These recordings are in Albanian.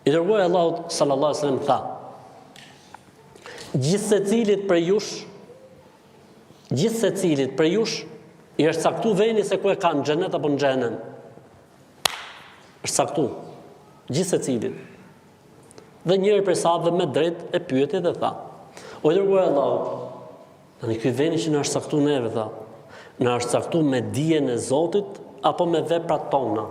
I dërguari Allahut sallallahu alaihi wasallam tha: Gjithsecilit për jush i është caktuar vendi se ku e ka në xhenet apo në xhenem. Është caktuar gjithsecilit. Dhe njëri prej sahabëve me drejt e pyeti dhe tha: O i dërguari Allahut, tani ky vendi që na është caktuar neve tha, na është caktuar me dijen e Zotit apo me veprat tona?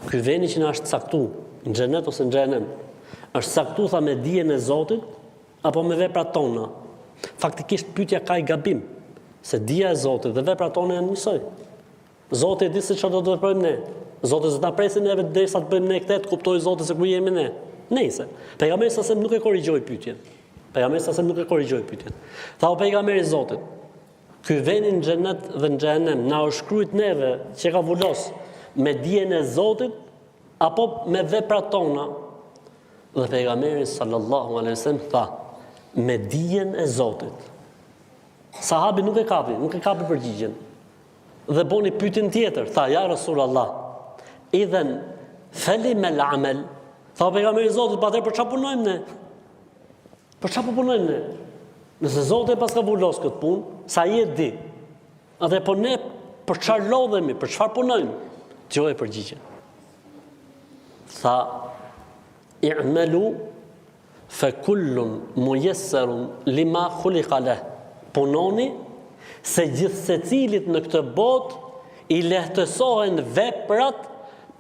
Ky vendi që na është caktuar në xhenet ose në xhenem, është caktuar tha me dijen e Zotit apo me veprat tona? Faktikisht pyetja ka i gabim, se dija e Zotit dhe veprat tona janë njësoj. Zoti e di se çfarë do të bëjmë ne. Zoti do ta presin neve derisa të bëjmë ne këtë, të kuptojë Zoti se ku jemi ne. Nëse pejgamberi sa nuk e korrigjoi pyetjen. Tha o pejgamberi i Zotit, ky vend në xhenet dhe në xhenem na është shkruajt neve që ka vulos me dijen e Zotit apo me veprat tona? Dhe pejgamberi sallallahu alaihi wasallam tha: me dijen e Zotit. Sahabi nuk e kapi përgjigjen. Dhe boni pyetjen tjetër, tha: ja Rasulullah, idhen fali me l'amel. Tha pejgamberi i Zotit, patër për çfarë punojmë ne? Për çfarë po punojmë ne? Nëse Zoti pas ka vulos këtë punë, sa i e di. Atë po ne për çfarë lodhemi, për çfarë punojmë? Dëgjoj përgjigjen. Tha: i'malu fa kullun muyassarun lima khuliqa lah. Punoni se gjithsecilit në këtë botë i lehtësohen veprat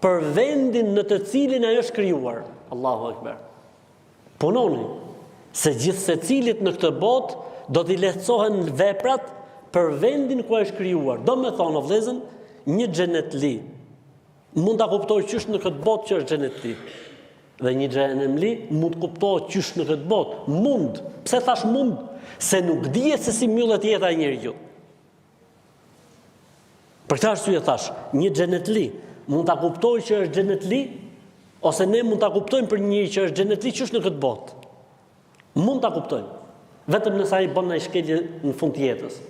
për vendin në të cilin ai është krijuar. Allahu Akbar. Punoni se gjithsecilit në këtë botë do t'i lehtësohen veprat për vendin ku ai është krijuar. Do me thonë, o vëllezër, një xhenetli mund ta kuptojë qysh në këtë botë që është xhenetli. Dhe një xhenemli mund të kuptohet qysh në këtë botë. Mund. Pse thash mund? Se nuk dihet se si mbyllet jeta e njeriu. Për këtë arsye thash, një xhenetli mund ta kuptojë që është xhenetli, ose ne mund ta kuptojmë për një që është xhenetli qysh në këtë botë. Mund ta kuptojmë. Vetëm nëse ai bën një shkelje në fund të jetës.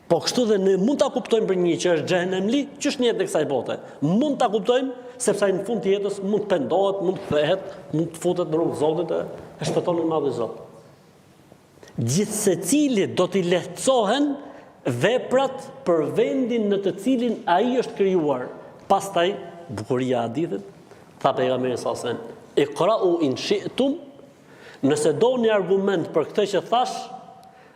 Po kështu dhe ne mund ta kuptojmë për një që është xhenemli qysh në jetën e kësaj bote. Mund ta kuptojmë sepse ai në fund të jetës mund të pendohet, mund të kthehet, mund të futet në rrugën e Zotit e shpëton në madh Zot. Gjithsecilit do t'i lehtësohen veprat për vendin në të cilin ai është krijuar. Pastaj bukuria e hadithit, tha pejgamberi sallallahu alajhi wasallam: "Iqra'u in shi'tum." Nëse doni argument për këtë që thash,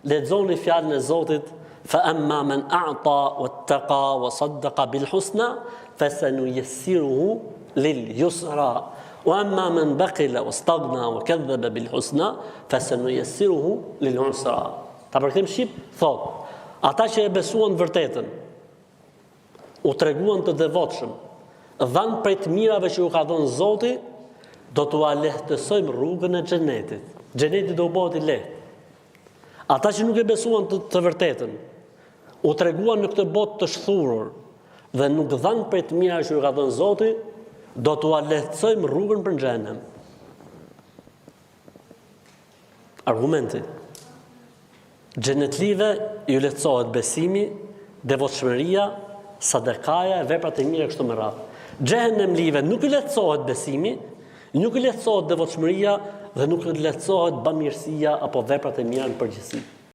lexoni fjalën e Zotit: "Fa amma man a'ta wattaqa wa saddaqa bil husna fasanuyassiruhu lil yusra." Wa amma man baqila wastaghna wa kadhaba bil husna fasanuyassiruhu lil usra. Ta përkthejmë shqip, thot: ata që e besuan vërtetën, u treguan të devotshëm, dhanë prej të mirave që u ka dhënë Zoti, do t'u lehtësojmë rrugën e xhenetit. Xheneti do u bëhet i lehtë. Ata që nuk e besuan të vërtetën, u treguan në këtë botë të shthurur dhe nuk dhanë prej të mirave që u ka dhënë Zoti, do t'u lehtësojmë rrugën për xhenem. Argumenti: xhenetlive ju lehtësohet besimi, devotshmëria, sadakaja, veprat e mira kështu me radhë. Xhenemlive nuk i lehtësohet besimi, nuk i lehtësohet devotshmëria dhe nuk i lehtësohet bamirësia apo veprat e mira në përgjithësi.